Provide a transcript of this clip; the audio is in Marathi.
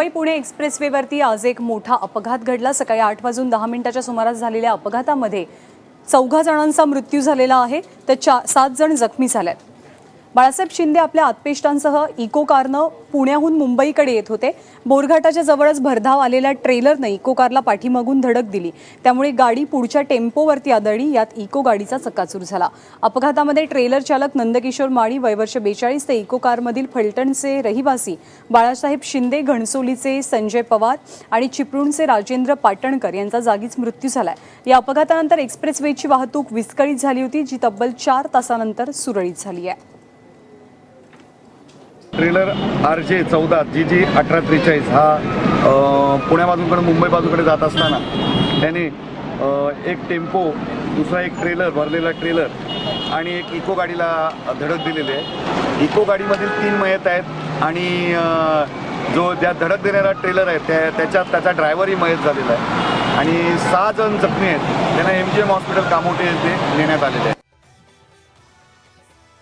मुंबई पुणे एक्सप्रेसवेवरती आज एक मोठा अपघात घडला। सकाळी 8:10 सुमारास झालेल्या अपघातामध्ये 14 जणांचा मृत्यू झालेला आहे तर 7 जण जखमी झालेत। बाळासाहेब शिंदे आपल्या आत्पेष्टांसह इको कारनं पुण्याहून मुंबईकडे येत होते। बोरघाटाच्या जवळच भरधाव आलेल्या ट्रेलरने इको कारला पाठीमागून धडक दिली, त्यामुळे गाडी पुढच्या टेम्पोवरती आदळली। यात इको गाडीचा चक्काचूर झाला। अपघातामध्ये ट्रेलर चालक नंदकिशोर माळी वय वर्ष 42 ते इको कारमधील फलटणचे रहिवासी बाळासाहेब शिंदे, घणसोलीचे संजय पवार आणि चिपळूणचे राजेंद्र पाटणकर यांचा जागीच मृत्यू झालाय। या अपघातानंतर एक्सप्रेसवेची वाहतूक विस्कळीत झाली होती, जी तब्बल 4 तासानंतर सुरळीत झाली आहे। ट्रेलर RJ 14 GG 1843 हा पुण्या बाजूकडे मुंबई बाजूकडे जात असताना त्याने एक टेम्पो, दुसरा एक ट्रेलर, भरलेला ट्रेलर आणि एक इको गाडीला धडक दिलेली आहे। इको गाडीमधील 3 मयत आहेत आणि जो ज्या धडक देणारा ट्रेलर आहे त्याचा ड्रायव्हरही मयत झालेला आहे आणि 6 जण जखमी आहेत। त्यांना MGM हॉस्पिटल कामोठे येथे नेण्यात आलेले आहे।